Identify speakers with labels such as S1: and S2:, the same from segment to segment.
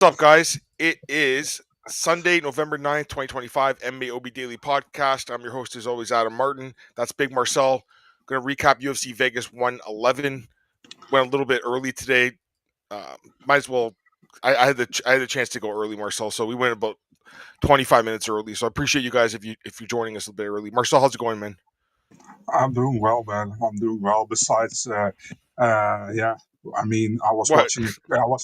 S1: What's up, guys? It is Sunday, November 9th, 2025, MMAOB Daily Podcast. I'm your host, as always, Adam Martin. That's Big Marcel. Going to recap UFC Vegas 111. Went a little bit early today. Might as well. I had the chance to go early, Marcel. So we went about 25 minutes early. So I appreciate you guys if you're joining us a bit early. Marcel, how's it going, man?
S2: I'm doing well, man. I'm doing well. Besides, yeah, I mean, I was
S1: What?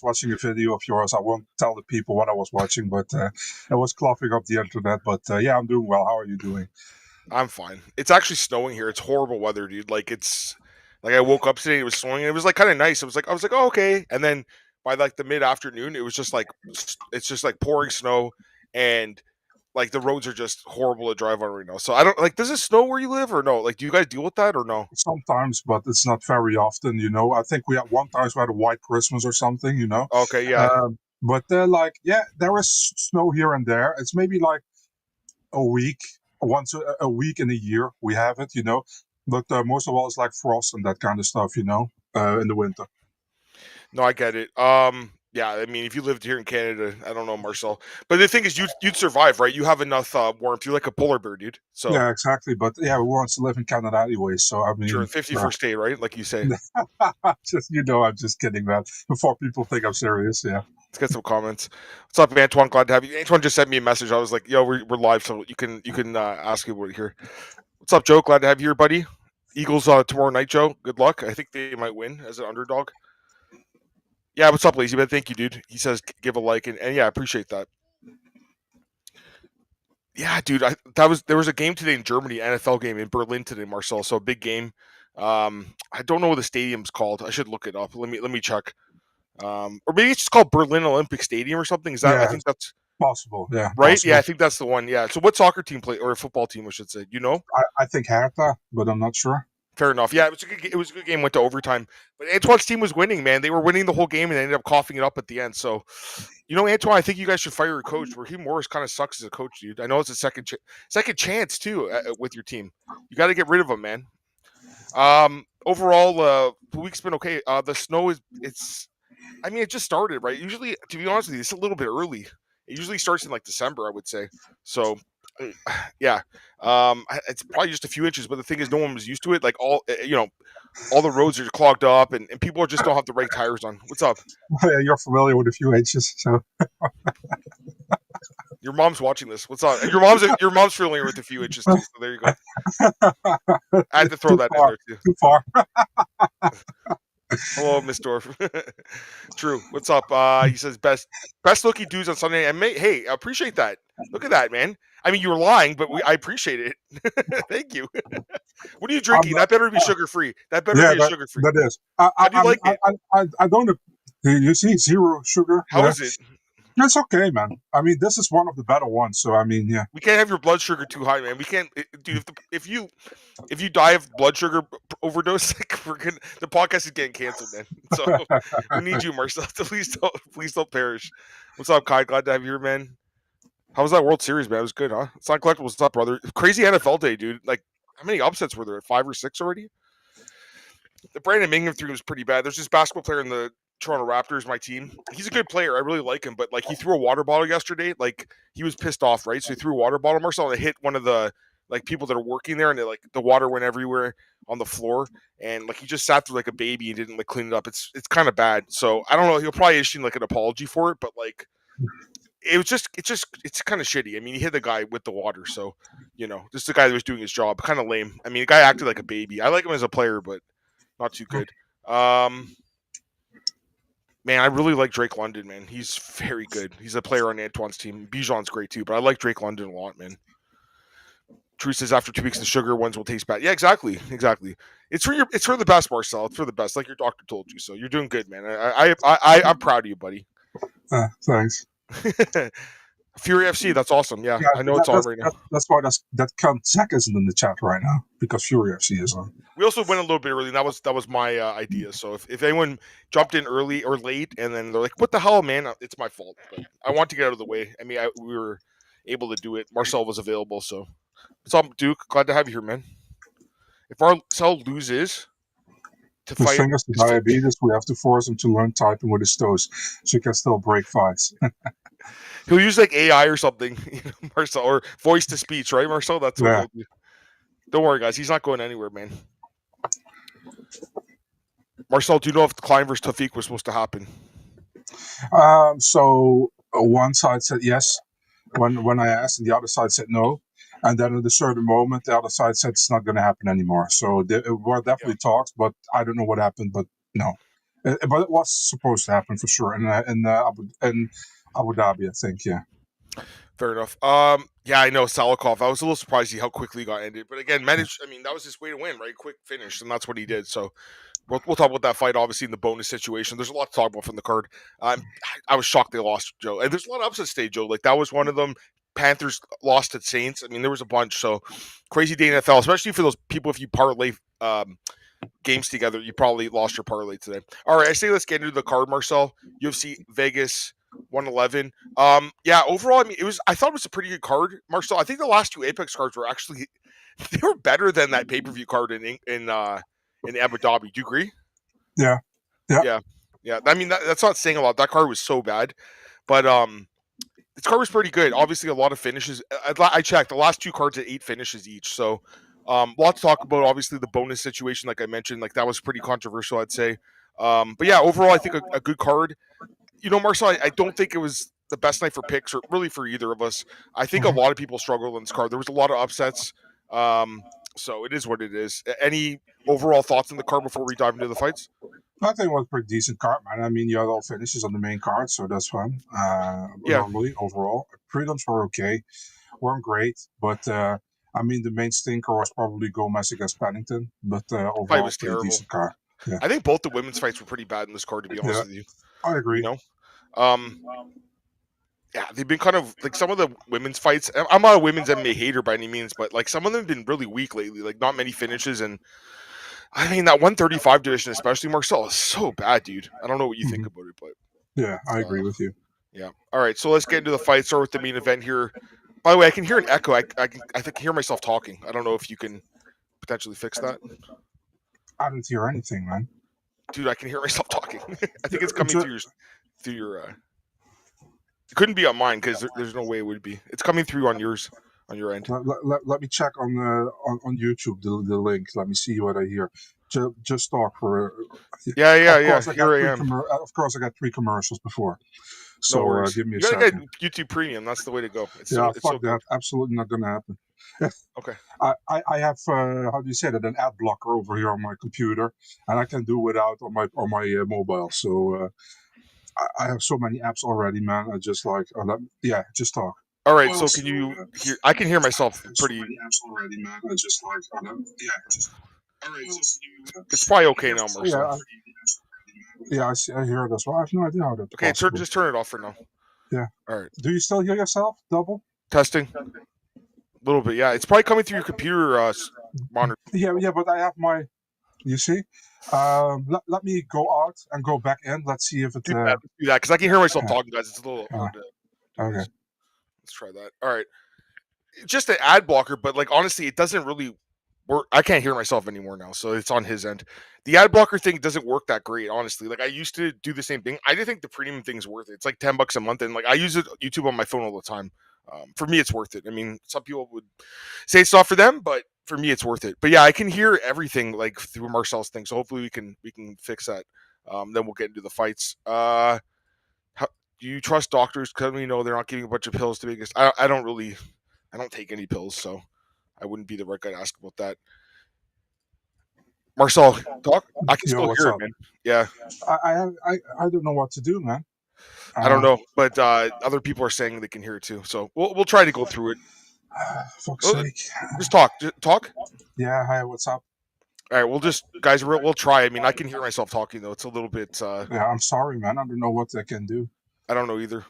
S2: watching a video of yours. I won't tell the people what I was watching, but it was clogging up the internet. But yeah, I'm doing well. How are you doing?
S1: I'm fine. It's actually snowing here. It's horrible weather, dude. Like I woke up today, it was snowing. And it was like kind of nice. I was like, oh, okay. And then by like the mid afternoon, it was just like it's just like pouring snow, and like the roads are just horrible to drive on right now. So I don't like. Does it snow where you live or no? Like, do you guys deal with that or no?
S2: Sometimes, but it's not very often. I think we had one time we had a white Christmas or something.
S1: Okay, yeah.
S2: But like, yeah, there is snow here and there. It's maybe like a week, once a week in a year we have it. But most of all, it's like frost and that kind of stuff. In the winter.
S1: No, I get it. Yeah. I mean, if you lived here in Canada, I don't know, Marcel. But the thing is, you'd survive, right? You have enough warmth. You're like a polar bear, dude. So
S2: Yeah, exactly. But yeah, we want to live in Canada anyway. So I
S1: sure,
S2: mean,
S1: 51st day, right? Like you say.
S2: I'm just kidding, man. Before people think I'm serious, yeah.
S1: Let's get some comments. What's up, Antoine? Glad to have you. Antoine just sent me a message. I was like, "Yo, we're live, so you can ask about it here." What's up, Joe? Glad to have you here, buddy. Eagles tomorrow night, Joe. Good luck. I think they might win as an underdog. Yeah, what's up, Lazy Man? Thank you, dude. He says give a like, and yeah, I appreciate that. Yeah, dude. There was a game today in Germany, NFL game in Berlin today, Marcel. So a big game. I don't know what the stadium's called. I should look it up. Let me check. Or maybe it's just called Berlin Olympic Stadium or something. Is that? I
S2: Yeah,
S1: think that's
S2: possible. Yeah,
S1: right. Yeah, I
S2: possible.
S1: think that's the one. Yeah. So what soccer team play or a football team, I should say? You know?
S2: I think Hertha, but I'm not sure.
S1: Fair enough. Yeah, it was a good game. Went to overtime, but Antoine's team was winning. Man, they were winning the whole game, and they ended up coughing it up at the end. So, Antoine, I think you guys should fire your coach. Raheem Morris kind of sucks as a coach, dude. I know it's a second chance too with your team. You got to get rid of him, man. Overall, the week's been okay. The snow it's. I mean, it just started, right? Usually, to be honest with you, it's a little bit early. It usually starts in like December, I would say. So, yeah, it's probably just a few inches. But the thing is, no one was used to it. Like all the roads are clogged up, and people just don't have the right tires on. What's up?
S2: Yeah, you're familiar with a few H's, so
S1: Your mom's watching this. What's up? Your mom's familiar with a few inches too. So there you go. I had to throw that in there too.
S2: Too far.
S1: Hello, Miss Dorf. True. What's up? He says best looking dudes on Sunday. And hey, I appreciate that. Look at that, man. I mean, you were lying, but I appreciate it. Thank you. What are you drinking? That better be sugar free. That better
S2: Yeah,
S1: be sugar free.
S2: that is.
S1: How do you like it?
S2: I don't. You see, zero sugar.
S1: How
S2: Yeah.
S1: is it?
S2: It's okay, man. I mean, this is one of the better ones. So I mean, yeah.
S1: We can't have your blood sugar too high, man. We can't, dude. If you die of blood sugar overdose, like the podcast is getting canceled, man. So we need you, Marcel. Please don't perish. What's up, Kai? Glad to have you here, man. How was that World Series, man? It was good, huh? It's not collectible. What's up, brother? Crazy NFL day, dude. Like, how many upsets were there? 5 or 6 already? The Brandon Mingham thing was pretty bad. There's this basketball player in the Toronto Raptors, my team. He's a good player. I really like him, but like he threw a water bottle yesterday. Like he was pissed off, right? So he threw a water bottle, Marcel, and it hit one of the like people that are working there, and the water went everywhere on the floor, and like he just sat there like a baby and didn't like clean it up. It's kind of bad. So I don't know. He'll probably issue like an apology for it, but like it's kind of shitty. I mean, he hit the guy with the water, so just the guy that was doing his job. Kind of lame. I mean, the guy acted like a baby. I like him as a player, but not too good. Man, I really like Drake London, man. He's very good. He's a player on Antoine's team. Bijan's great too, but I like Drake London a lot, man. True says after 2 weeks the sugar ones will taste bad. Yeah, exactly. It's for the best, Marcel. It's for the best, like your doctor told you. So you're doing good, man. I'm proud of you, buddy.
S2: Thanks.
S1: Fury FC, that's awesome. Yeah, I know it's on right now.
S2: That's why that cunt Zach isn't in the chat right now, because Fury FC is on.
S1: We also went a little bit early. And that was my idea. So if anyone jumped in early or late, and then they're like, "What the hell, man?" It's my fault. But I want to get out of the way. I mean, we were able to do it. Marcel was available, so what's up, Duke? Glad to have you here, man. If Marcel loses, to
S2: His
S1: fight.
S2: fingers to diabetes. We have to force him to learn typing with his toes, so he can still break fights.
S1: He'll use like AI or something, Marcel, or voice to speech, right, Marcel? That's what he'll do. Don't worry, guys. He's not going anywhere, man. Marcel, do you know if the Klein versus Tafik was supposed to happen?
S2: So one side said yes when I asked, and the other side said no. And then at a certain moment, the other side said it's not going to happen anymore. So there were definitely talks, but I don't know what happened. But no, but it was supposed to happen for sure in Abu Dhabi, I think. Yeah.
S1: Fair enough. Yeah, I know Salikov. I was a little surprised how quickly he got ended, but again, managed. I mean, that was his way to win, right? Quick finish, and that's what he did. So we'll talk about that fight, obviously, in the bonus situation. There's a lot to talk about from the card. I was shocked they lost, Joe. And there's a lot of upsets today, Joe. Like, that was one of them. Panthers lost at Saints. I mean, there was a bunch. So crazy day in NFL, especially for those people, if you parlay games together, you probably lost your parlay today. All right, I say let's get into the card, Marcel. UFC Vegas 111. Yeah, overall, I mean, I thought it was a pretty good card, Marcel. I think the last two Apex cards were actually they were better than that pay-per-view card in Abu Dhabi. Do you agree?
S2: Yeah.
S1: I mean, that's not saying a lot. That card was so bad, but this card was pretty good. Obviously, a lot of finishes. I checked the last two cards at 8 finishes each. So, lot to talk about. Obviously, the bonus situation, like I mentioned, like that was pretty controversial, I'd say. But yeah, overall, I think a good card. You know, Marcel, I don't think it was the best night for picks, or really for either of us. I think a lot of people struggled in this card. There was a lot of upsets. So it is what it is. Any overall thoughts on the card before we dive into the fights?
S2: I think it was a pretty decent card, man. I mean, you had all finishes on the main card, so that's fun. Normally, overall, prelims were okay, weren't great, but I mean, the main stinker was probably Gomez against Pennington, but overall,
S1: was
S2: pretty
S1: terrible.
S2: decent card. Yeah.
S1: I think both the women's fights were pretty bad in this card, to be honest with you.
S2: I agree.
S1: You know, yeah, they've been kind of like some of the women's fights. I'm not a women's MMA hater by any means, but like some of them have been really weak lately. Like not many finishes, and I mean that 135 division, especially Marcel, is so bad, dude. I don't know what you think about it, but
S2: yeah, I agree with you.
S1: Yeah. All right, so let's get into the fight. Start with the main event here. By the way, I can hear an echo. I think hear myself talking. I don't know if you can potentially fix that.
S2: I didn't hear anything, man.
S1: Dude, I can hear myself talking. I think it's coming through your. It couldn't be on mine because there's no way it would be. It's coming through on yours, on your end.
S2: Let me check on YouTube the link. Let me see what I hear. Just talk for.
S1: Yeah.
S2: Here I am. Of course, I got 3 commercials before. So
S1: no
S2: give me a
S1: second.
S2: second.
S1: Get YouTube Premium. That's the way to go.
S2: Fuck that. Good. Absolutely not going to happen.
S1: Okay.
S2: I have how do you say that, an ad blocker over here on my computer, and I can do without on my mobile. So I have so many apps already, man. I just like just talk.
S1: All right. So can you hear? I can hear myself pretty.
S2: So many apps already, man. I just like just. All right. So
S1: it's probably okay now, Marcel.
S2: Yeah, I hear it as well. I have no idea how that's
S1: okay,
S2: possible.
S1: just turn it off for now.
S2: Yeah.
S1: All right.
S2: Do you still hear yourself? Double?
S1: Testing. A little bit, yeah. It's probably coming through your computer monitor.
S2: Yeah, but I have my. You see? Let me go out and go back in. Let's see if it.
S1: Do that because I can hear myself talking, guys. It's a little hard to.
S2: Okay.
S1: Let's try that. All right. Just an ad blocker, but like honestly, it doesn't really work. I can't hear myself anymore now, so it's on his end. The ad blocker thing doesn't work that great, honestly. Like I used to do the same thing. I didn't think the premium thing's worth it. It's like $10 a month, and like I use YouTube on my phone all the time. For me, it's worth it. I mean, some people would say it's not for them, but for me, it's worth it. But yeah, I can hear everything like through Marcel's thing, so hopefully we can fix that. Then we'll get into the fights. Do you trust doctors? Because we know they're not giving a bunch of pills to Vegas. I don't take any pills, so I wouldn't be the right guy to ask about that. Marcel, talk. I can still hear it, man. Yeah.
S2: I don't know what to do, man.
S1: I don't know, but other people are saying they can hear it too. So we'll try to go through it.
S2: Fuck's sake.
S1: Just talk. Talk.
S2: Yeah. Hi. What's up?
S1: All right. We'll try. I mean, I can hear myself talking though. It's a little bit.
S2: Yeah. I'm sorry, man. I don't know what I can do.
S1: I don't know either.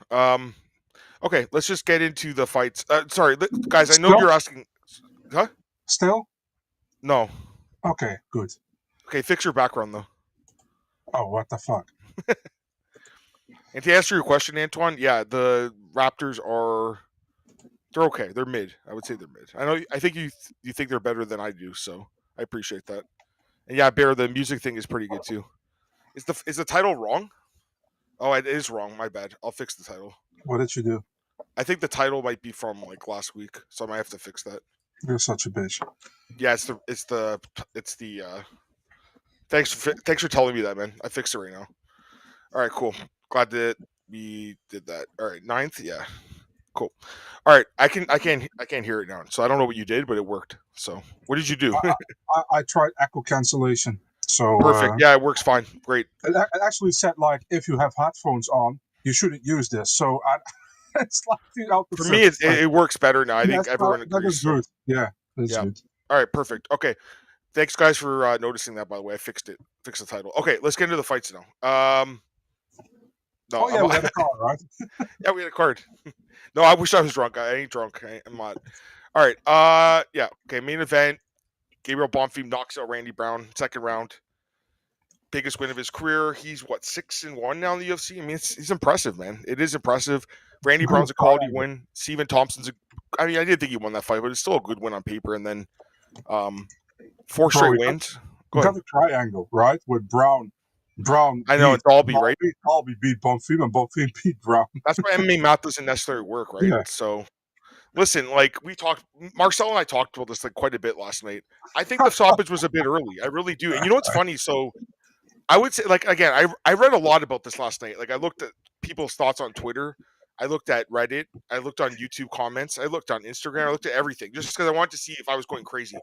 S1: Okay. Let's just get into the fights. Sorry, guys. I know you're asking. Huh?
S2: Still?
S1: No.
S2: Okay. Good.
S1: Okay. Fix your background though.
S2: Oh, what the fuck?
S1: And to answer your question, Antoine, yeah, the Raptors they're okay. They're mid. I would say they're mid. I think you think they're better than I do, so I appreciate that. And yeah, Bear, the music thing is pretty good too. Is the title wrong? Oh, it is wrong. My bad. I'll fix the title.
S2: What did you do?
S1: I think the title might be from like last week, so I might have to fix that.
S2: You're such a bitch.
S1: Yeah, it's the. Thanks for telling me that, man. I fixed it right now. All right, cool. Glad that we did that. All right, 9th, yeah, cool. All right, I can't hear it now, so I don't know what you did, but it worked. So what did you do?
S2: I tried echo cancellation. So
S1: Perfect. Yeah, it works fine. Great.
S2: it actually said like if you have headphones on, you shouldn't use this. So it's like the opposite.
S1: For me, it works better now. I think everyone
S2: that
S1: agrees.
S2: is good. Yeah, that's
S1: Yeah.
S2: good.
S1: All right, perfect. Okay, thanks guys for noticing that. By the way, I fixed it. Fixed the title. Okay, let's get into the fights now. No,
S2: Oh yeah, we had a car, right?
S1: yeah, we had a card. No, I wish I was drunk. I ain't drunk. I'm not. All right. Yeah. Okay. Main event. Gabriel Bonfim knocks out Randy Brown, second round. Biggest win of his career. He's what 6-1 now in the UFC. I mean, it's impressive, man. It is impressive. Randy
S2: Good
S1: Brown's a quality
S2: triangle.
S1: win. Steven Thompson's I mean, I didn't think he won that fight, but it's still a good win on paper. And then, 4 straight
S2: we
S1: wins.
S2: We got a triangle, right? With Brown.
S1: I know,
S2: beat
S1: it's Dalby, right?
S2: Dalby beat Bonfim, and Bonfim beat Brown.
S1: That's why MMA math doesn't necessarily work, right?
S2: Yeah.
S1: So, listen, like we talked, Marcel and I talked about this like quite a bit last night. I think the stoppage was a bit early. I really do. And you know what's funny? So, I would say, like, again, I read a lot about this last night. Like, I looked at people's thoughts on Twitter. I looked at Reddit. I looked on YouTube comments. I looked on Instagram. I looked at everything just because I wanted to see if I was going crazy.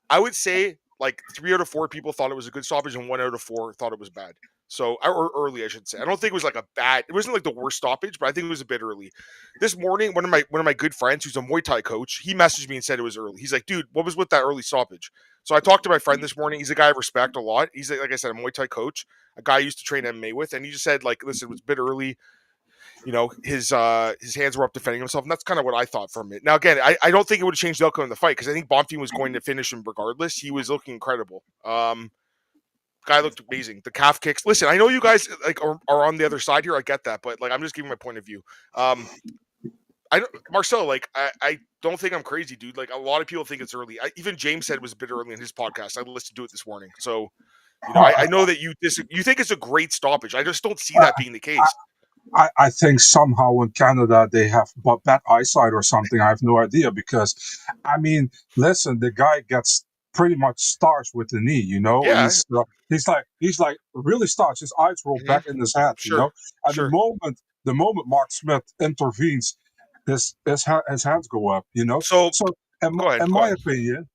S1: I would say like 3 out of 4 people thought it was a good stoppage, and 1 out of 4 thought it was bad. So, or early, I should say. I don't think it was like a bad. It wasn't like the worst stoppage, but I think it was a bit early. This morning, one of my good friends, who's a Muay Thai coach, he messaged me and said it was early. He's like, "Dude, what was with that early stoppage?" So I talked to my friend this morning. He's a guy I respect a lot. He's like I said, a Muay Thai coach, a guy I used to train MMA with, and he just said like, "Listen, it was a bit early. You know, his hands were up defending himself," and that's kind of what I thought from it. Now, again, I don't think it would have changed the outcome of the fight because I think Bonfim was going to finish him regardless. He was looking incredible. Guy looked amazing. The calf kicks. Listen, I know you guys like are on the other side here. I get that, but like I'm just giving my point of view. I don't, Marcel, like I don't think I'm crazy, dude. Like a lot of people think it's early. Even James said it was a bit early in his podcast. I listened to it this morning, so you know I know that you think it's a great stoppage. I just don't see that being the case.
S2: I think somehow in Canada they have bad eyesight or something. I have no idea because, I mean, listen, the guy gets pretty much starched with the knee. You know,
S1: Yeah.
S2: he's like really starched. His eyes roll back in his head.
S1: Sure.
S2: You know, and
S1: Sure.
S2: the moment Mark Smith intervenes, his hands go up. You know,
S1: So
S2: in my opinion,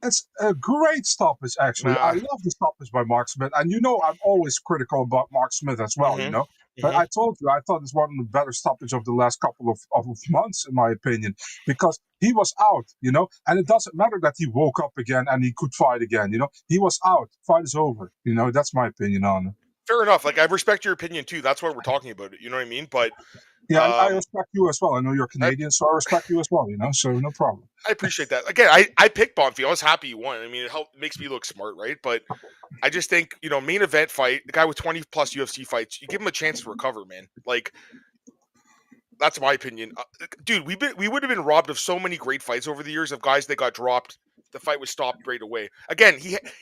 S2: it's a great stoppage, actually. I love the stoppage by Mark Smith. And you know, I'm always critical about Mark Smith as well, you know. But I told you, I thought it's one of the better stoppage of the last couple of months, in my opinion, because he was out, you know. And it doesn't matter that he woke up again and he could fight again, you know. He was out. Fight is over. You know, that's my opinion on it.
S1: Fair enough. Like, I respect your opinion, too. That's why we're talking about it. You know what I mean? But
S2: yeah, I respect you as well. I know you're Canadian, so I respect you as well, you know, so no problem.
S1: I appreciate that. Again, I picked Bonfim. I was happy he won. I mean, it makes me look smart, right? But I just think, you know, main event fight, the guy with 20 plus UFC fights, you give him a chance to recover, man. Like, that's my opinion. Dude, we would have been robbed of so many great fights over the years of guys that got dropped. The fight was stopped right away. Again,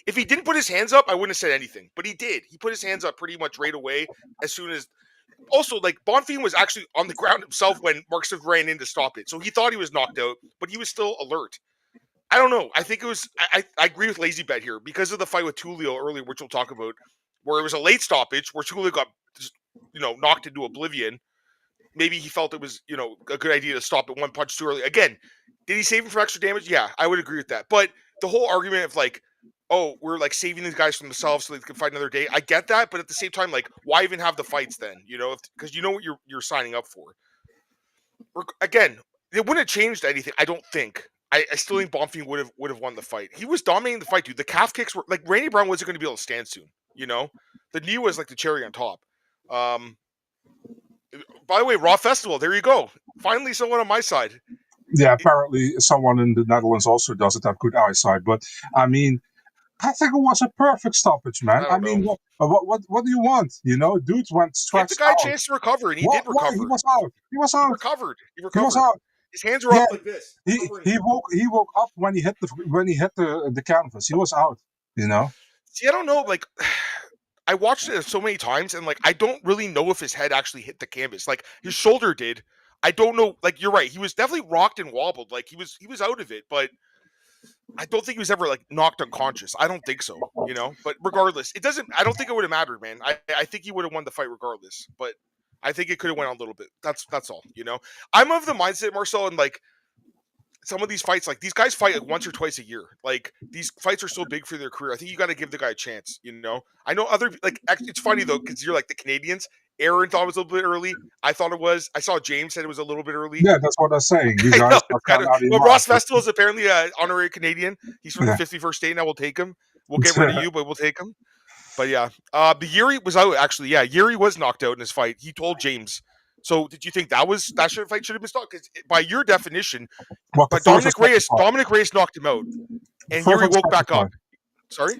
S1: if he didn't put his hands up, I wouldn't have said anything. But he did. He put his hands up pretty much right away as soon as. Also, like, Bonfim was actually on the ground himself when Mark Smith ran in to stop it. So he thought he was knocked out, but he was still alert. I don't know. I think it was. I agree with Lazy Bet here because of the fight with Tulio earlier, which we'll talk about, where it was a late stoppage where Tulio got, you know, knocked into oblivion. Maybe he felt it was, you know, a good idea to stop at one punch too early. Again, did he save him for extra damage? Yeah, I would agree with that. But the whole argument of like, oh, we're like saving these guys from themselves so they can fight another day. I get that, but at the same time, like, why even have the fights then? You know, because you know what you're signing up for. Again, it wouldn't have changed anything. I don't think. I still think Bonfim would have won the fight. He was dominating the fight, dude. The calf kicks were like Randy Brown wasn't going to be able to stand soon. You know, the knee was like the cherry on top. By the way, Raw Festival. There you go. Finally, someone on my side.
S2: Yeah, apparently someone in the Netherlands also doesn't have good eyesight. But I mean, I think it was a perfect stoppage, man. I mean, what do you want? You know, dude went stretched
S1: Give the guy
S2: out.
S1: a chance to recover, and he did recover.
S2: He was out. He was out.
S1: He was out. His hands were up like this.
S2: He woke up when he hit the canvas. He was out. You know.
S1: See, I don't know. Like, I watched it so many times, and like, I don't really know if his head actually hit the canvas. Like, his shoulder did. I don't know. Like, you're right. He was definitely rocked and wobbled. Like, he was out of it, but I don't think he was ever like knocked unconscious. I don't think so. You know. But regardless, it doesn't. I don't think it would have mattered, man. I think he would have won the fight regardless. But I think it could have went on a little bit. That's all. You know. I'm of the mindset, Marcel, and like some of these fights, like these guys fight like once or twice a year. Like these fights are so big for their career. I think you got to give the guy a chance. You know, I know other like it's funny though because you're like the Canadians. Aaron thought it was a little bit early. I thought it was. I saw James said it was a little bit early.
S2: Yeah, that's what I'm saying. You
S1: I
S2: guys
S1: know,
S2: are
S1: it's
S2: kind of out of your
S1: well, Ross
S2: mind.
S1: Vestal is apparently an honorary Canadian. He's from the 51st state now. We'll take him. We'll get rid of you, but we'll take him. But yeah, the Yuri was out actually. Yeah, Yuri was knocked out in his fight. He told James. So did you think that fight should have been stopped? Because by your definition,
S2: What, the
S1: but
S2: first or second fight?
S1: Dominic Reyes knocked him out, and
S2: First
S1: Yuri
S2: or
S1: woke
S2: second
S1: back up.
S2: fight?
S1: Sorry,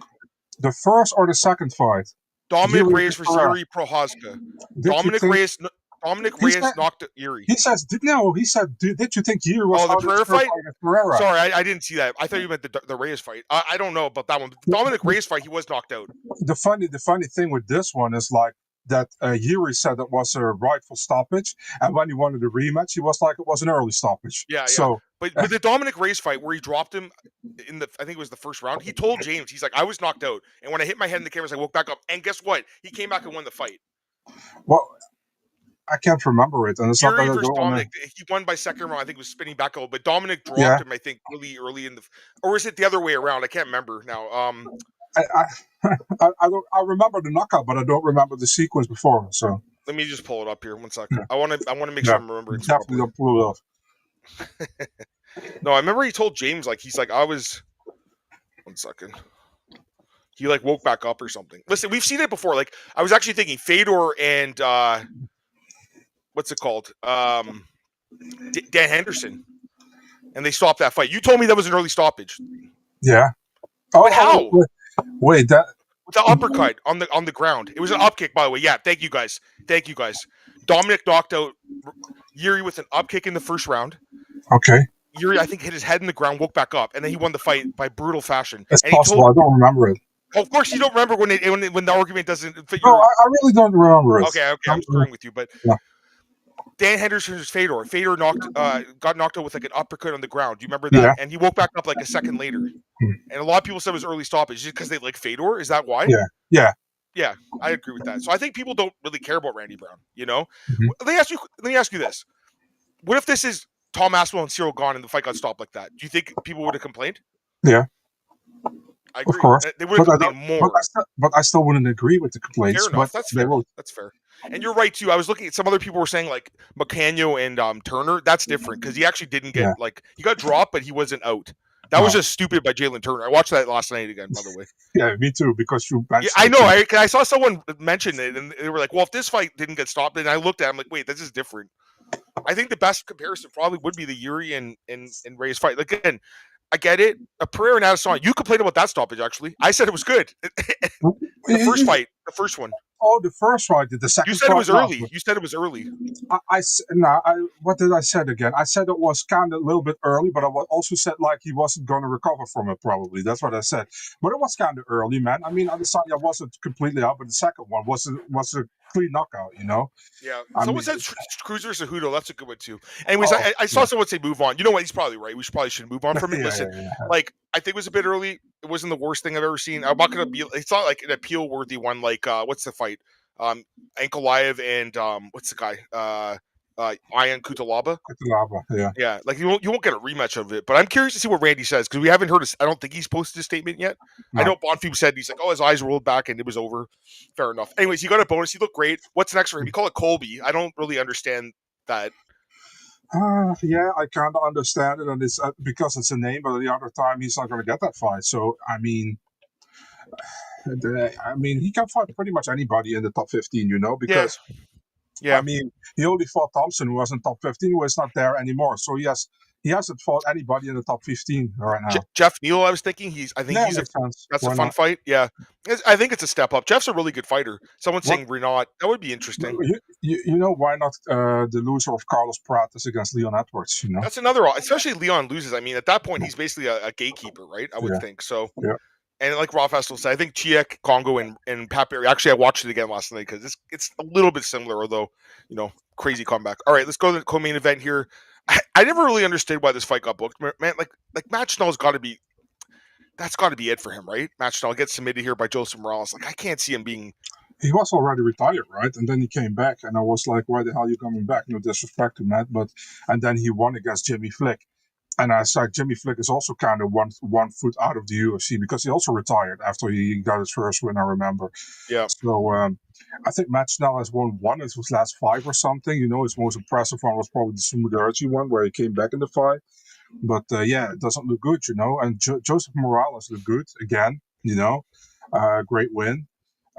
S2: The first or the second fight?
S1: Dominic
S2: Yuri
S1: Reyes versus
S2: Pereira.
S1: Yuri Prochazka.
S2: Did you
S1: Dominic
S2: think-
S1: Reyes
S2: He said-
S1: knocked Yuri.
S2: He says, no, he said, did you think Yuri was
S1: Oh, the
S2: out of
S1: Pereira
S2: the first
S1: fight?
S2: against Pereira?
S1: Sorry, I didn't see that. I thought you meant the Reyes fight. I don't know about that one. Dominic Reyes fight, he was knocked out.
S2: The funny thing with this one is like that Yuri said it was a rightful stoppage, and when he wanted a rematch, he was like it was an early stoppage.
S1: Yeah, yeah.
S2: So
S1: But with the Dominic Reyes fight, where he dropped him in I think it was the first round, he told James, he's like, I was knocked out, and when I hit my head in the cameras, I woke back up, and guess what? He came back and won the fight.
S2: well, I can't remember it, and it's not
S1: Yuri
S2: that I
S1: versus
S2: don't wanna-
S1: Dominic, he won by second round. I think it was spinning back out, but Dominic dropped him. I think really early in the, or is it the other way around? I can't remember now.
S2: I remember the knockout, but I don't remember the sequence before. So
S1: Let me just pull it up here. 1 second.
S2: Yeah.
S1: I want to make sure I'm remembering.
S2: definitely don't pull it off.
S1: No, I remember he told James he's like I was. 1 second. He woke back up or something. Listen, we've seen it before. Like I was actually thinking Fedor and what's it called? Dan Henderson, and they stopped that fight. You told me that was an early stoppage.
S2: Yeah.
S1: But how?
S2: Wait, that
S1: With the uppercut on the ground. It was an up kick, by the way. Yeah, thank you guys. Dominic knocked out Yuri with an up kick in the first round.
S2: okay?
S1: Yuri, I think, hit his head in the ground, woke back up, and then he won the fight by brutal fashion.
S2: It's
S1: And he
S2: possible. I don't remember it.
S1: of course, you don't remember when the argument doesn't fit
S2: No,
S1: your.
S2: I really don't remember it.
S1: Okay, I'm screwing with you, but
S2: Yeah.
S1: Dan Henderson versus Fedor. Fedor got knocked out with an uppercut on the ground. Do you remember that?
S2: Yeah.
S1: And he woke back up a second later.
S2: Hmm.
S1: And a lot of people said it was early stoppage just because they like Fedor. Is that why?
S2: Yeah.
S1: Yeah, I agree with that. So I think people don't really care about Randy Brown. You know,
S2: Mhm.
S1: let me ask you this: what if this is Tom Aspinall and Cyril Gane and the fight got stopped like that? Do you think people would have complained?
S2: Yeah.
S1: I agree.
S2: Of course.
S1: They would have
S2: But
S1: complained more.
S2: I still wouldn't agree with the complaints.
S1: Fair enough.
S2: But
S1: That's
S2: they
S1: fair.
S2: will.
S1: That's fair. And you're right too. I was looking at some other people were saying like McCanio and Turner. That's different because he actually didn't get he got dropped, but he wasn't out. That was just stupid by Jalen Turner. I watched that last night again, by the way.
S2: Yeah, me too. Because you.
S1: Yeah, I know. I saw someone mention it, and they were like, "Well, if this fight didn't get stopped," and I looked at, it, I'm like, "Wait, this is different." I think the best comparison probably would be the Yuri and Reyes fight. Like, again, I get it. A Pereira and Adesanya. You complained about that stoppage. Actually, I said it was good. The first fight, the first one.
S2: Oh, the first fight. The second.
S1: You said
S2: fight,
S1: it was
S2: no.
S1: early. You said it was early.
S2: What did I say again? I said it was kind of a little bit early, but I also said like he wasn't going to recover from it. Probably that's what I said. But it was kind of early, man. I mean, Adesanya wasn't completely out, but the second one was a clean knockout. You know.
S1: Yeah.
S2: I
S1: Someone
S2: mean-
S1: said Cruiser Cejudo. That's a good one too. Anyways,
S2: Oh,
S1: I saw someone say move on. You know what? He's probably right. We probably should move on from it. Listen, like I think it was a bit early. It wasn't the worst thing I've ever seen. I'm not gonna be. It's not like an appeal worthy one. Like what's the fight? Ankalaev and what's the guy? Ian Kutalaba.
S2: Yeah.
S1: Yeah, like you won't get a rematch of it. But I'm curious to see what Randy says because we haven't heard. I don't think he's posted a statement yet.
S2: No.
S1: I know Bonfim said he's like, oh, his eyes rolled back and it was over. Fair enough. Anyways, he got a bonus. He looked great. What's next for him? You call it Colby. I don't really understand that.
S2: Yeah, I kind of understand it, and it's because it's a name. But the other time, he's not going to get that fight. So I mean, he can fight pretty much anybody in the top 15. You know, because.
S1: Yeah.
S2: I mean, he only fought Thompson, who was in top 15, who is not there anymore. So he hasn't fought anybody in the top 15 right now.
S1: Jeff Neal, I was thinking that's a fun fight. Yeah, I think it's a step up. Jeff's a really good fighter. Someone's saying Renat. That would be interesting.
S2: You know, why not the loser of Carlos Prates against Leon Edwards? You know,
S1: that's another. Especially Leon loses. I mean, at that point, he's basically a gatekeeper, right? I would think so.
S2: Yeah.
S1: And like Raw Festival said, I think Chiek, Congo, and Pat Barry. Actually, I watched it again last night because it's a little bit similar, although crazy comeback. All right, let's go to the co-main event here. I never really understood why this fight got booked, man. Like Matt Schnell's got to be. That's got to be it for him, right? Matt Schnell gets submitted here by Joseph Morales. Like I can't see him being.
S2: He was already retired, right? And then he came back, and I was like, "Why the hell are you coming back?" No disrespect to Matt, and then he won against Jimmy Flick. And I said, Jimmy Flick is also kind of one foot out of the UFC because he also retired after he got his first win, I remember.
S1: Yeah.
S2: So I think Matt Schnell has won one of his last 5 or something. His most impressive one was probably the Sumudaerji one where he came back in the fight. But yeah, it doesn't look good, And Joseph Morales looked good again, great win.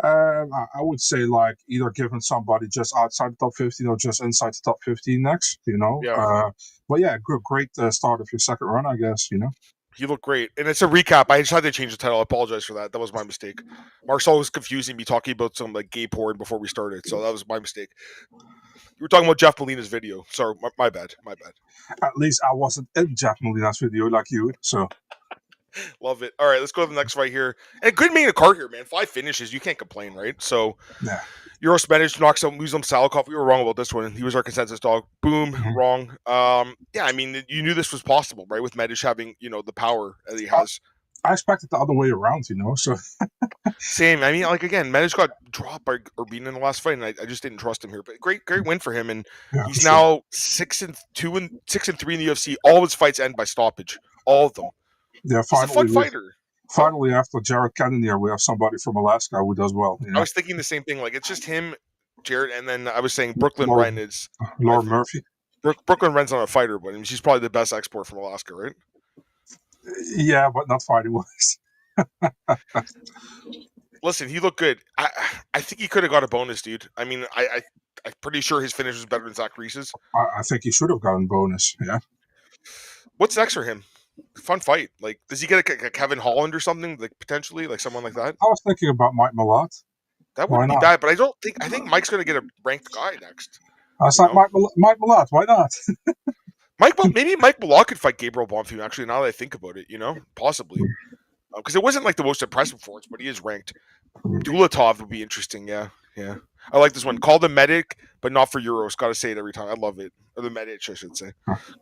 S2: I would say like either giving somebody just outside the top 15 or just inside the top 15 next,
S1: Yeah.
S2: But yeah, great start of your second run, I guess,
S1: He looked great. And it's a recap. I just had to change the title. I apologize for that. That was my mistake. Marcel was confusing me talking about some like gay porn before we started. So that was my mistake. You were talking about Jeff Molina's video. Sorry, my bad. My bad.
S2: At least I wasn't in Jeff Molina's video like you, so.
S1: Love it. All right, let's go to the next fight here. And good main card here, man. 5 finishes. You can't complain, right? So,
S2: yeah.
S1: Euro Spanish knocks out Muslim Salikov. We were wrong about this one. He was our consensus dog. Boom, wrong. Yeah, I mean, you knew this was possible, right? With Medic having, the power that he has.
S2: I expected the other way around, so.
S1: Same. I mean, like, again, Medic got dropped by Urbina in the last fight, and I just didn't trust him here. But great win for him. And he's now 6-2 and 6-3 in the UFC. All of his fights end by stoppage. All of them.
S2: Yeah,
S1: he's a fun fighter.
S2: Finally, after Jared Cannonier, we have somebody from Alaska who does well.
S1: I was thinking the same thing. Like, it's just him, Jared, and then I was saying Brooklyn Wren is...
S2: Laura Murphy?
S1: Brooklyn Wren's not a fighter, but she's probably the best export from Alaska, right?
S2: Yeah, but not fighting-wise.
S1: Listen, he looked good. I think he could have got a bonus, dude. I mean, I'm pretty sure his finish was better than Zach Reese's.
S2: I think he should have gotten bonus, yeah.
S1: What's next for him? Fun fight. Like, does he get a Kevin Holland or something? Like, potentially, like someone like that?
S2: I was thinking about Mike Malott.
S1: That wouldn't be bad, but I think Mike's going to get a ranked guy next.
S2: I was like, Mike Malott, why not?
S1: Maybe Mike Malott could fight Gabriel Bonfim, actually, now that I think about it, possibly. Because it wasn't like the most impressive performance, but he is ranked. Dulatov would be interesting, yeah. I like this one. Call the Medic, but not for Euros. Got to say it every time. I love it. Or the Medic, I should say.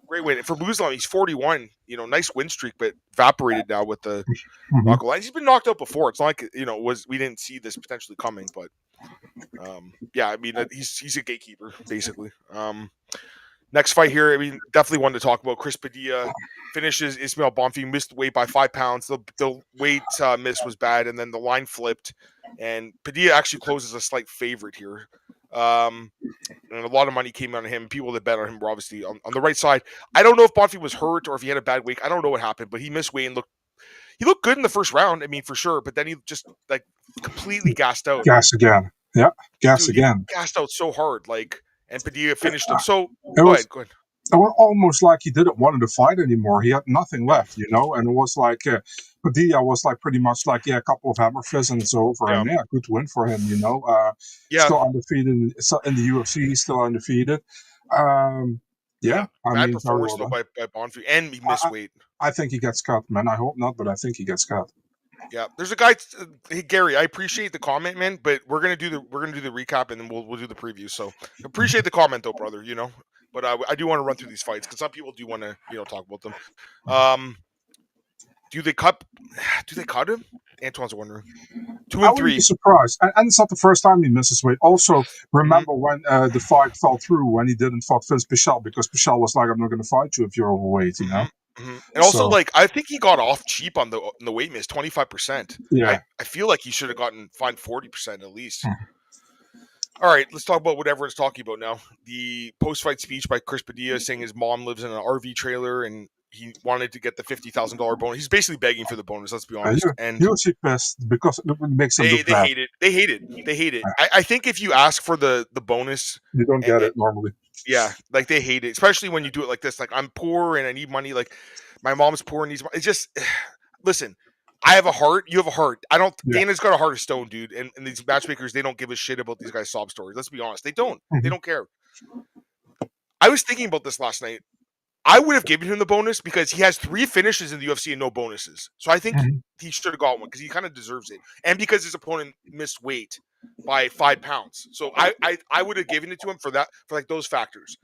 S1: Great win. And for Muslim, he's 41. Nice win streak, but evaporated now with the knuckle lines. He's been knocked out before. It's not like we didn't see this potentially coming, but yeah, I mean he's a gatekeeper basically. Next fight here, I mean, definitely one to talk about. Chris Padilla finishes Ismail Bonfim, missed weight by 5 pounds. The weight miss was bad, and then the line flipped, and Padilla actually closes a slight favorite here. And a lot of money came on him. People that bet on him were obviously on the right side. I don't know if Bonfim was hurt or if he had a bad week. I don't know what happened, but he missed weight and looked good in the first round. I mean, for sure, but then he just like completely gassed out.
S2: Gas again. Yeah, again.
S1: He gassed out so hard, like. And Padilla finished him. So go ahead.
S2: It was almost like he didn't want to fight anymore. He had nothing left, and it was like Padilla was like pretty much like a couple of hammer fists and it's over. Yeah. And good win for him. Still undefeated in the UFC. He's still undefeated. Yeah,
S1: bad performance though by Bonfim, and he missed weight.
S2: I think he gets cut, man. I hope not, but I think he gets cut.
S1: Yeah, there's a guy. Hey Gary, I appreciate the comment, man. But we're gonna do the recap and then we'll do the preview. So appreciate the comment, though, brother. But I do want to run through these fights because some people do want to talk about them. Do they cut him? Antoine's wondering. 2 and 3.
S2: I wouldn't be surprised, and it's not the first time he misses weight. Also, remember when the fight fell through when he didn't fight Vince Pichel because Pichel was like, "I'm not going to fight you if you're overweight,"
S1: And also, I think he got off cheap on the weight miss, 25%.
S2: Yeah,
S1: I feel like he should have gotten fined 40% at least. All right, let's talk about whatever it's talking about now. The post-fight speech by Chris Padilla saying his mom lives in an RV trailer and he wanted to get the $50,000 bonus. He's basically begging for the bonus. Let's be honest.
S2: And you'll see pissed because it makes them look bad.
S1: They hate it. I think if you ask for the bonus,
S2: you don't get it normally.
S1: Yeah, like they hate it, especially when you do it like this. Like, I'm poor and I need money. Like, my mom's poor and needs money. It's just, listen, I have a heart. You have a heart. Dana's got a heart of stone, dude. And these matchmakers, they don't give a shit about these guys' sob stories. Let's be honest. They don't. They don't care. I was thinking about this last night. I would have given him the bonus because he has 3 finishes in the UFC and no bonuses. So I think
S2: Mhm.
S1: he should have got one because he kind of deserves it, and because his opponent missed weight by 5 pounds. So I would have given it to him for that, for like those factors.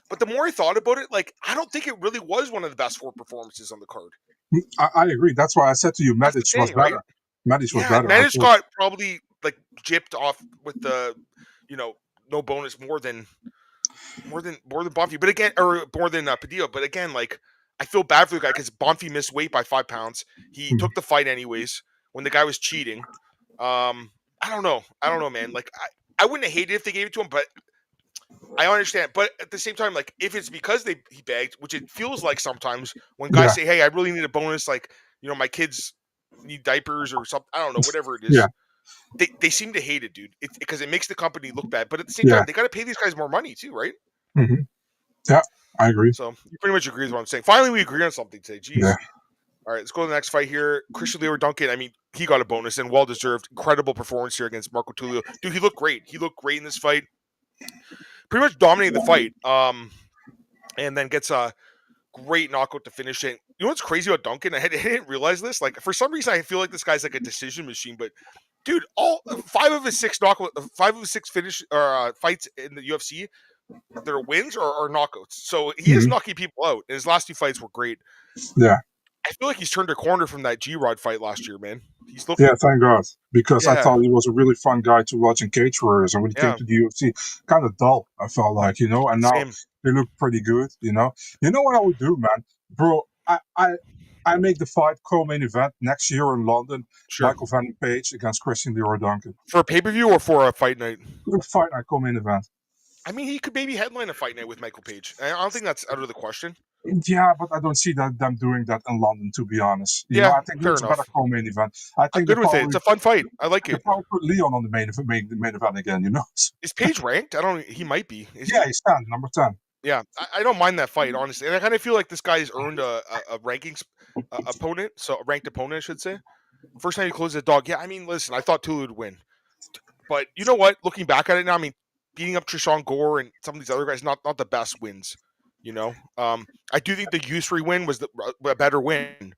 S1: But the more I thought about it, like I don't think it really was one of the best 4 performances on the card.
S2: I agree. That's why I said to you,
S1: That's the
S2: Medic was
S1: thing, right?
S2: better. Medic was
S1: Yeah,
S2: better. I
S1: Manage
S2: thought.
S1: got probably like gypped off with the, no bonus more than Bonfim, but again, or more than Padilla. But again, like I feel bad for the guy because Bonfim missed weight by 5 pounds. He
S2: Mhm.
S1: took the fight anyways when the guy was cheating. I don't know, man. Like I wouldn't have hated if they gave it to him, but I understand. But at the same time, like if it's because he begged, which it feels like sometimes when guys
S2: Yeah,
S1: say, "Hey, I really need a bonus," like my kids need diapers or something. I don't know, whatever it
S2: yeah,
S1: is. They seem to hate it, dude. Because it makes the company look bad. But at the same
S2: yeah,
S1: time, they got to pay these guys more money too, right?
S2: hmm yeah. I agree.
S1: So you pretty much agree with what I'm saying. Finally, we agree on something today.
S2: Yeah,
S1: Jeez. All right, let's go to the next fight here. Christian Leo Duncan. I mean, he got a bonus and well deserved. Incredible performance here against Marco Tulio. Dude, he looked great. He looked great in this fight. Pretty much dominated the fight. And then gets a great knockout to finish it. You know what's crazy about Duncan? I didn't realize this. Like for some reason, I feel like this guy's like a decision machine. But dude, all 5 of his 6 finish or fights in the UFC, their wins are knockouts. So he is
S2: hmm
S1: knocking people out. And his last 2 fights were great.
S2: yeah,
S1: I feel like he's turned a corner from that G-Rod fight last year, man. He's looked,
S2: yeah. Thank God, because I
S1: yeah,
S2: thought he was a really fun guy to watch in Cage Warriors, and when he came
S1: yeah,
S2: to the UFC, kind of dull. I felt like, and now
S1: same,
S2: he looked pretty good. You know what I would do, man, bro? I make the fight co-main event next year in London.
S1: sure.
S2: Michael Van Page against Christian Leroy Duncan.
S1: For a pay-per-view or for a fight night?
S2: Good fight night co-main event.
S1: I mean, he could maybe headline a fight night with Michael Page. I don't think that's out of the question.
S2: Yeah, but I don't see them doing that in London, to be honest.
S1: Yeah,
S2: I think
S1: fair
S2: it's a better
S1: enough.
S2: co-main event. I
S1: I'm
S2: think
S1: good with it. It's a fun fight. I like
S2: they
S1: it.
S2: probably put Leon on the main event again.
S1: Is Page ranked? I don't. He might be. Is
S2: Yeah,
S1: he?
S2: he's 10, number 10.
S1: Yeah, I don't mind that fight honestly, and I kind of feel like this guy's earned a rankings opponent, so a ranked opponent, I should say. First time he closed the dog. Yeah, I mean, listen, I thought Tulu would win, but you know what? Looking back at it now, I mean, beating up Trishan Gore and some of these other guys, not the best wins. I do think the Yusri win was a better win,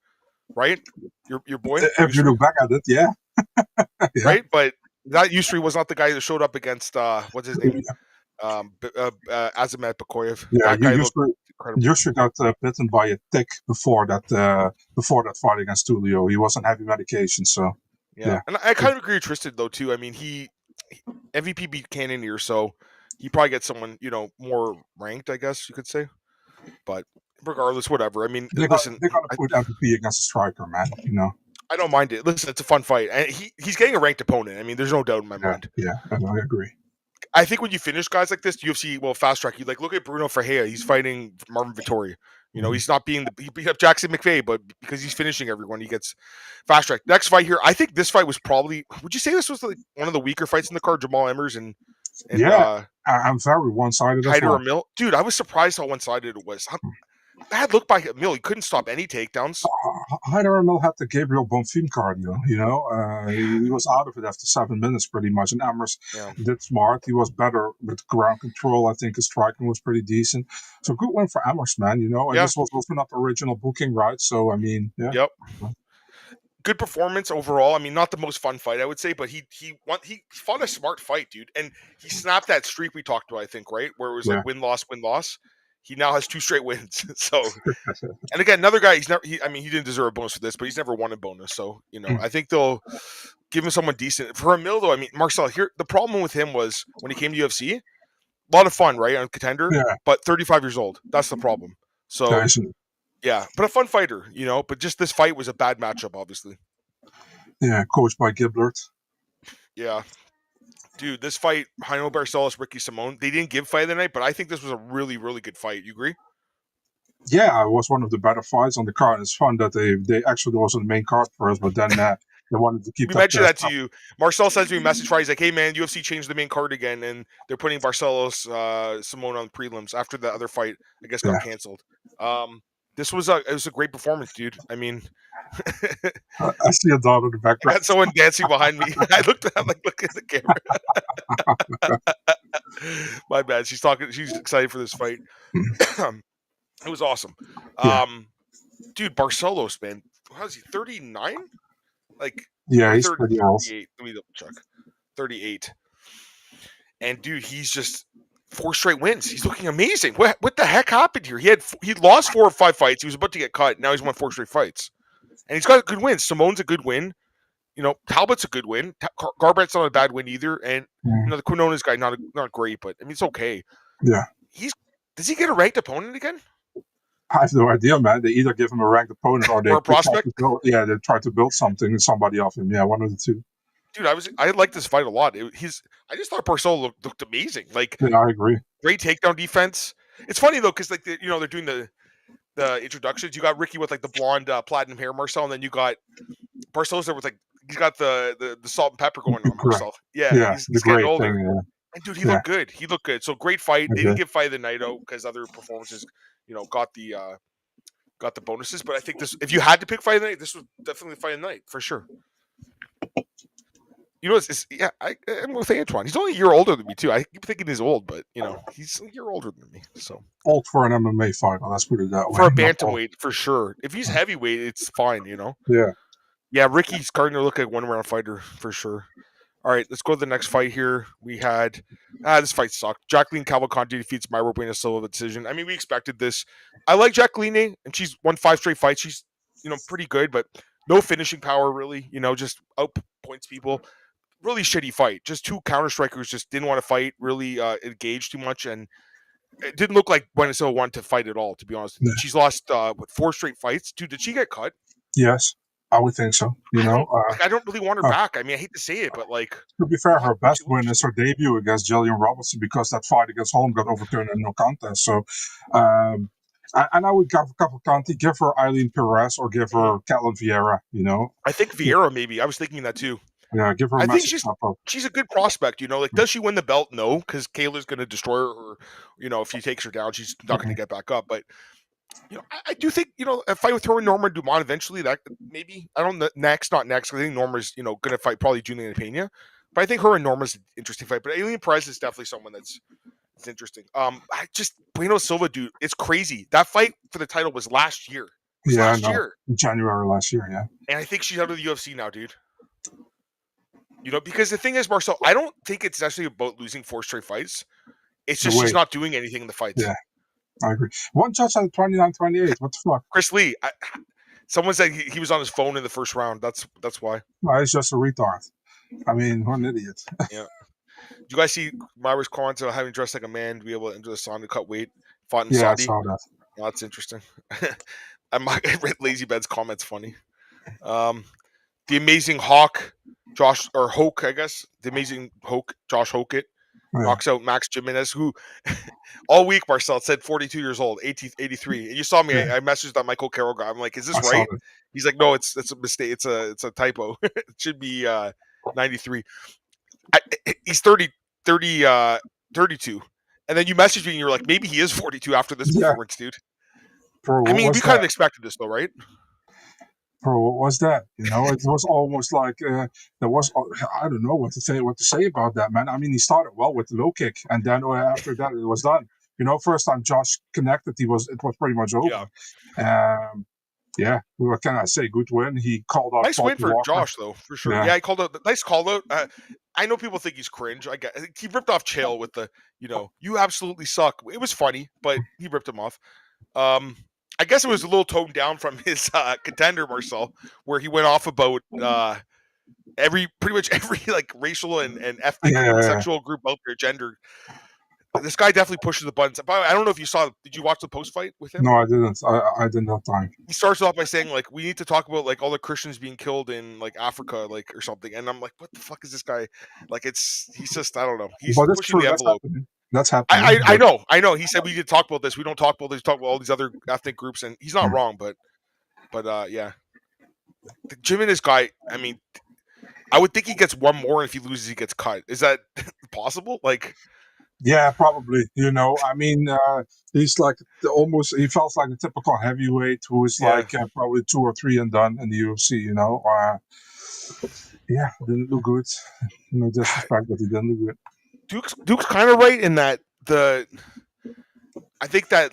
S1: right? Your boy
S2: If you
S1: Yusri,
S2: look back at it, yeah. Yeah.
S1: right? But that Yusri was not the guy that showed up against what's his name, Azamat Bakoyev.
S2: Yeah,
S1: That guy looked incredible.
S2: you should got bitten by a tick before that fight against Tulio. He was on heavy medication, so
S1: Yeah,
S2: yeah.
S1: and I kind of agree with Tristan though too. I mean, MVP beat Cannonier, so he probably gets someone more ranked, I guess you could say. But regardless, whatever. I mean, listen,
S2: They're gonna put MVP against a striker, man.
S1: I don't mind it. Listen, it's a fun fight, and he's getting a ranked opponent. I mean, there's no doubt in my
S2: Yeah,
S1: mind.
S2: yeah, I agree.
S1: I think when you finish guys like this, UFC will fast track you. Like, look at Bruno Ferreira. He's fighting Marvin Vittori. He's not he beat up Jackson McVeigh, but because he's finishing everyone, he gets fast tracked. Next fight here, I think this fight was probably. Would you say this was like one of the weaker fights in the card? Jamal Emmers and
S2: Yeah, I'm very one-sided as
S1: Hyder
S2: well.
S1: Mill. Dude, I was surprised how one-sided it was. Bad look by Mill. He couldn't stop any takedowns.
S2: Hyder had the Gabriel Bonfim cardio, he was out of it after 7 minutes pretty much, and Amers
S1: Yeah.
S2: did smart. He was better with ground control. I think his striking was pretty decent. So good win for Amers, man, and
S1: Yeah.
S2: this was also not the original booking, right? So, I mean, yeah.
S1: Yep. Good performance overall. I mean, not the most fun fight, I would say, but he fought a smart fight, dude. And he snapped that streak we talked about, I think, right? Where it was like win-loss, win-loss. He now has 2 straight wins. So, and again, another guy, he didn't deserve a bonus for this, but he's never won a bonus. So, I think they'll give him someone decent. For Emil, though, I mean, Marcel, here, the problem with him was when he came to UFC, a lot of fun, right? On Contender, but 35 years old. That's the problem. So, yeah, but a fun fighter, but just this fight was a bad matchup, obviously.
S2: Yeah, coached by Giblert.
S1: Yeah. Dude, this fight, Jaime Barcelos, Ricky Simone, they didn't give fight of the night, but I think this was a really, really good fight. You agree?
S2: Yeah, it was one of the better fights on the card. It's fun that they actually was on the main card first, but then they wanted to keep
S1: we mentioned that to you. Marcel sends me a message Friday. He's like, hey, man, UFC changed the main card again, and they're putting Barcelos, Simone on prelims after the other fight, I guess, got canceled. This was a great performance, dude. I mean,
S2: I see a dog in the background.
S1: I had someone dancing behind me. I looked at him like, look at the camera. My bad. She's talking. She's excited for this fight. It was awesome.
S2: Yeah.
S1: Dude, Barcelos, man, how's he? 39? Like,
S2: Yeah,
S1: or
S2: he's pretty old.
S1: 38. Let me double check. 38. And dude, he's just 4 straight wins. He's looking amazing. What the heck happened here? He lost 4 or 5 fights. He was about to get cut. Now he's won 4 straight fights, and he's got good wins. Simone's a good win. Talbot's a good win. Garbett's not a bad win either. And the Quinones guy not great, but I mean it's okay.
S2: Yeah.
S1: Does he get a ranked opponent again?
S2: I have no idea, man. They either give him a ranked opponent or they
S1: Or a prospect.
S2: They try to build something, somebody off him. Yeah, one of the two.
S1: Dude, I liked this fight a lot. I just thought Barcelo looked amazing. Like,
S2: yeah, I agree.
S1: Great takedown defense. It's funny though, because like they're doing the introductions. You got Ricky with like the blonde platinum hair, Marcel, and then you got Barcelo's there with like he's got the salt and pepper going on, Marcel. Yeah, he's getting older.
S2: Thing, yeah.
S1: And dude, he looked good. He looked good. So great fight. They didn't give fight of the night out because other performances, got the bonuses. But I think if you had to pick fight of the night, this was definitely fight of the night for sure. I'm with Antoine. He's only a year older than me too. I keep thinking he's old, but he's a year older than me. So
S2: old for an MMA fighter. Let's put it that way.
S1: For a bantamweight, for sure. If he's heavyweight, it's fine. Yeah, Ricky's starting to look like a one-round fighter for sure. All right, let's go to the next fight here. We had this fight sucked. Jacqueline Cavalcante defeats Mayra Buena Silva decision. I mean, we expected this. I like Jacqueline, and she's won 5 straight fights. She's pretty good, but no finishing power really. Just outpoints people. Really shitty fight. Just 2 counter strikers just didn't want to fight. Really engaged too much, and it didn't look like Buena Silva wanted to fight at all. To be honest, she's lost 4 straight fights. Dude, did she get cut?
S2: Yes. I would think so.
S1: I don't really want her back. I mean, I hate to say it, but like
S2: to be fair, her best win is her debut against Jillian Robertson because that fight against Holm got overturned in no contest. So, and I would give Cavalcante, give her Eileen Perez, or give her Catelyn Vieira.
S1: I think Vieira maybe. I was thinking that too.
S2: Yeah, give her.
S1: I think she's a good prospect. Like, does she win the belt? No, because Kayla's going to destroy her. Or, if she takes her down, she's not going to get back up. But I do think a fight with her and Norma Dumont eventually. That maybe I don't know, not next. I think Norma's going to fight probably Juliana Pena. But I think her and Norma's an interesting fight. But Aileen Perez is definitely someone that's interesting. Bueno Silva, dude, it's crazy. That fight for the title was last year.
S2: Year. January last year, yeah.
S1: And I think she's out of the UFC now, dude. Because the thing is, Marcel, I don't think it's actually about losing 4 straight fights. It's just she's not doing anything in the fights.
S2: Yeah, I agree. One judge had 29-28. What the fuck?
S1: Chris Lee. Someone said he was on his phone in the first round. That's why.
S2: No, he's just a retard. I mean, what an idiot.
S1: Yeah. Do you guys see Myra's comments about having dressed like a man to be able to enter the sauna to cut weight? Fought in Saudi?
S2: I saw that.
S1: Oh, that's interesting. I read Lazy Bed's comments funny. The amazing Hawk, Hoke, I guess. The amazing Hoke, Josh Hokett, knocks out Max Jimenez, who all week, Marcel, said 42 years old, 83. And you saw me, I messaged that Michael Carroll guy. I'm like, is this right? He's like, no, it's a mistake. It's a typo. It should be 93. He's 32. And then you messaged me and you're like, maybe he is 42 after this performance, dude.
S2: Bro,
S1: I mean, we kind of expected this though, right?
S2: Bro, what was that? It was almost like there was. I don't know what to say about that, man. I mean, he started well with the low kick, and then after that, it was done. First time Josh connected, it was pretty much over. Yeah. What can I say? Good win. He called out.
S1: Nice win for Josh, though, for sure. Yeah, he called out. Nice call out. I know people think he's cringe. I get. He ripped off Chael with the, you absolutely suck. It was funny, but he ripped him off. I guess it was a little toned down from his contender, Marcel, where he went off about pretty much every like racial and ethnic and sexual group out there, gender. This guy definitely pushes the buttons. I don't know if you saw. Did you watch the post fight with him?
S2: No, I didn't. I didn't have time.
S1: He starts off by saying like, we need to talk about like all the Christians being killed in like Africa, like or something. And I'm like, what the fuck is this guy? Like, he's just, I don't know. He's pushing the envelope.
S2: That's happening.
S1: I know. He said we did talk about this. We don't talk about this. We talk about all these other ethnic groups, and he's not wrong. But yeah, the Jimenez guy. I mean, I would think he gets one more, and if he loses, he gets cut. Is that possible? Like,
S2: yeah, probably. I mean, he's like almost. He feels like a typical heavyweight who is like probably 2 or 3 and done in the UFC. Yeah, didn't look good. No disrespect, but he didn't look good.
S1: Duke's kind of right in that I think that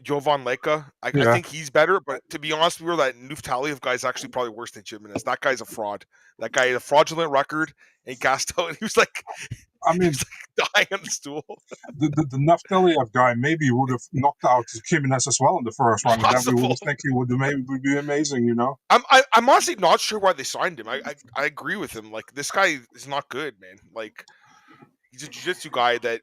S1: Jovan Leka, I think he's better. But to be honest, that Nuftaliev guy's actually probably worse than Jimenez. That guy's a fraud. That guy had a fraudulent record, and he gassed out. And he was like, dying on the stool.
S2: The Naftaliev guy maybe would have knocked out Jimenez as well in the first round. And then we would think he would be amazing,
S1: I'm honestly not sure why they signed him. I agree with him. Like, this guy is not good, man. Like, he's a jiu-jitsu guy that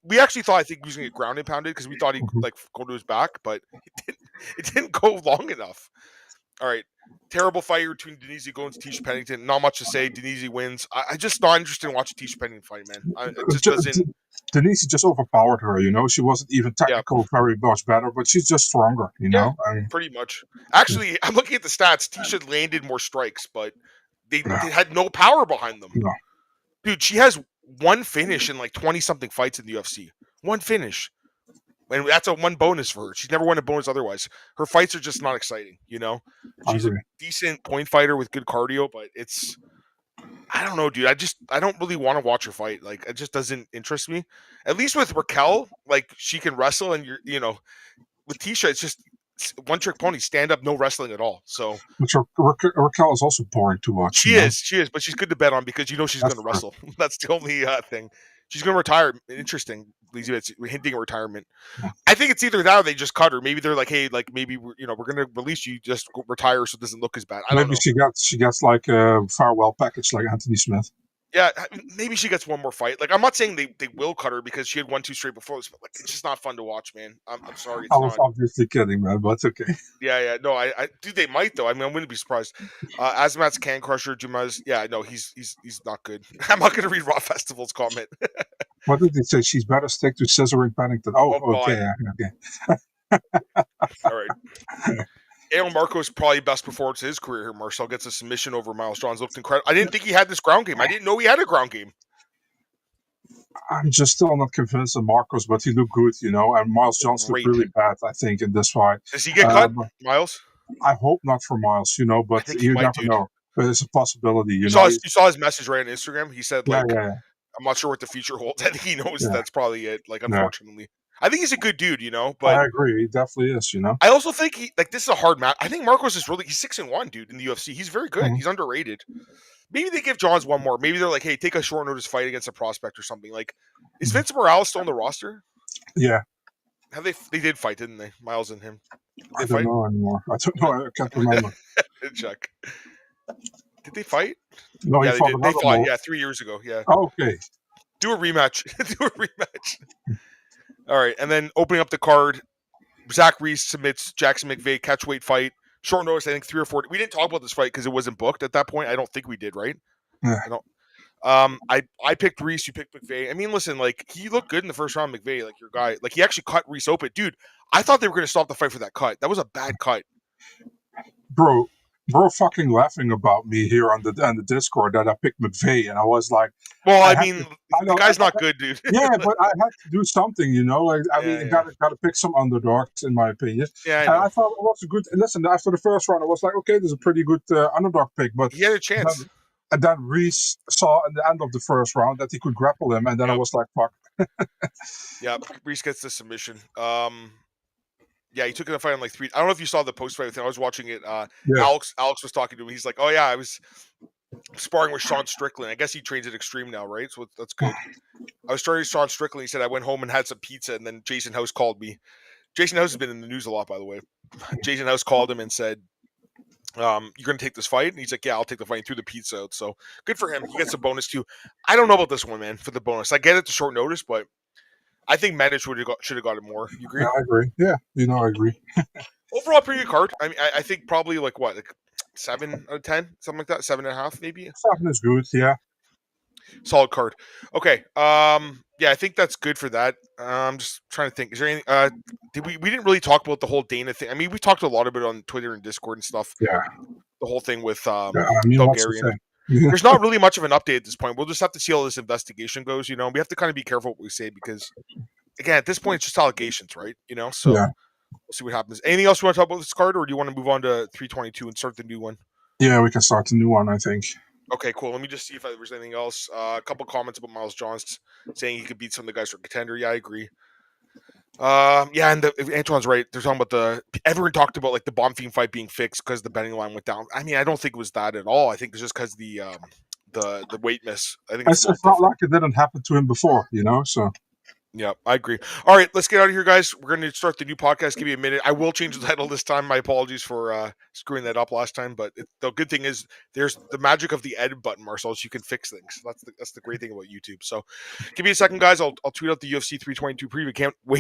S1: we actually thought, I think, he was going to get ground and pounded because we thought he'd like go to his back, but it didn't go long enough. All right. Terrible fight between Denise Goins and Tisha Pennington. Not much to say. Denise wins. I just not interested in watching Tisha Pennington fight, man. It just doesn't.
S2: Denise just overpowered her, She wasn't even technical very much better, but she's just stronger,
S1: Pretty much. Actually, I'm looking at the stats. Tisha landed more strikes, but they had no power behind them.
S2: No.
S1: Dude, she has one finish in like 20-something fights in the UFC. One finish. And that's a one bonus for her. She's never won a bonus otherwise. Her fights are just not exciting, She's a decent point fighter with good cardio, but I don't know, dude. I don't really want to watch her fight. Like, it just doesn't interest me. At least with Raquel, like, she can wrestle, and with Tisha, it's just one trick pony, stand up, no wrestling at all. So,
S2: which Raquel is also boring to watch.
S1: She is, but she's good to bet on because she's going to wrestle. That's the only thing. She's going to retire. Interesting. It's hinting at retirement. I think it's either that or they just cut her. Maybe they're like, hey, like maybe we're going to release you, just retire so it doesn't look as bad. I don't know.
S2: She gets like a farewell package like Anthony Smith.
S1: Yeah, maybe she gets one more fight. Like, I'm not saying they will cut her because she had 1-2 straight before this, but like, it's just not fun to watch, man. I'm sorry.
S2: I was obviously kidding, man, but it's okay.
S1: Yeah. No, I dude, they might though. I mean, I wouldn't be surprised. Azamat's Can Crusher, Jumaz. Yeah, no, he's not good. I'm not going to read Raw Festival's comment.
S2: What did they say? She's better stick to scissoring Pennington. Oh, okay.
S1: All right. Aaron Marco's probably best performance of his career here. Marcel gets a submission over Miles Johns. Looked incredible. I didn't think he had this ground game. I didn't know he had a ground game.
S2: I'm just still not convinced of Marcos, but he looked good, and Miles Johns looked really bad, I think, in this fight.
S1: Does he get cut, Miles?
S2: I hope not for Miles, but you never know. But it's a possibility,
S1: you saw his message right on Instagram. He said, like, I'm not sure what the future holds. I think he knows that's probably it, like, unfortunately. Yeah. I think he's a good dude, but
S2: I agree. He definitely is,
S1: I also think this is a hard match. I think Marcos is he's 6-1, dude, in the UFC. He's very good. Mm-hmm. He's underrated. Maybe they give Johns one more. Maybe they're like, hey, take a short notice fight against a prospect or something. Like, is Vince Morales still on the roster?
S2: Yeah.
S1: They did fight, didn't they? Miles and him.
S2: I don't know anymore. I don't know. I can't remember.
S1: Check. Did they fight?
S2: No,
S1: yeah, they fought. Yeah, 3 years ago. Yeah.
S2: Oh, okay.
S1: Do a rematch. All right, and then opening up the card, Zach Reese submits Jackson McVeigh catchweight fight. Short notice, I think 3 or 4. We didn't talk about this fight because it wasn't booked at that point. I don't think we did, right?
S2: Yeah.
S1: I picked Reese. You picked McVeigh. I mean, listen, like, he looked good in the first round. McVeigh, like, your guy, like, he actually cut Reese open, dude. I thought they were going to stop the fight for that cut. That was a bad cut,
S2: bro. Fucking laughing about me here on the Discord that I picked McVeigh, and I was like,
S1: well, I mean, the guy's not good, dude.
S2: Yeah, but I had to do something, Like, I mean, gotta pick some underdogs, in my opinion.
S1: Yeah,
S2: and I thought it was a good. Listen, after the first round, I was like, okay, there's a pretty good underdog pick, but
S1: he had a chance.
S2: And then Reese saw at the end of the first round that he could grapple him, and then I was like, fuck.
S1: Yeah, Reese gets the submission. Yeah, he took in a fight in like 3. I don't know if you saw the post fight with him. I was watching it. Alex was talking to him. He's like, "Oh yeah, I was sparring with Sean Strickland. I guess he trains at Extreme now, right? So that's good." I was starting Sean Strickland. He said I went home and had some pizza, and then Jason House called me. Jason House has been in the news a lot, by the way. Jason House called him and said, "You're going to take this fight?" And he's like, "Yeah, I'll take the fight." And threw the pizza out. So good for him. He gets a bonus too. I don't know about this one, man, for the bonus. I get it to short notice, but I think Medic should have got it more. You agree?
S2: Yeah, I agree. Yeah, I agree.
S1: Overall, pretty good card. I mean, I think probably like 7 out of 10, something like that, 7.5 maybe.
S2: 7 is good. Yeah,
S1: solid card. Okay. Yeah, I think that's good for that. I'm just trying to think. Is there anything? We didn't really talk about the whole Dana thing. I mean, we talked a lot about it on Twitter and Discord and stuff.
S2: Yeah.
S1: The whole thing with
S2: Bulgarian.
S1: There's not really much of an update at this point. We'll just have to see how this investigation goes. We have to kind of be careful what we say because, again, at this point, it's just allegations, right? So we'll see what happens. Anything else you want to talk about this card, or do you want to move on to 322 and start the new one?
S2: Yeah, we can start the new one, I think.
S1: Okay, cool. Let me just see if there's anything else. A couple comments about Miles Johns saying he could beat some of the guys for Contender. Yeah, I agree. Yeah, and Antoine's right. They're talking about everyone talked about like the Bonfim fight being fixed because the betting line went down. I mean, I don't think it was that at all. I think it's just because the weight miss. I think it's a little
S2: It's not
S1: different.
S2: like it didn't happen to him before, you know. So
S1: Yeah, I agree. All right, let's get out of here, guys. We're going to start the new podcast. Give me a minute. I will change the title this time. My apologies for screwing that up last time. But the good thing is there's the magic of the edit button, Marcel, so you can fix things. That's the great thing about YouTube. So give me a second, guys. I'll tweet out the UFC 322 preview. Can't wait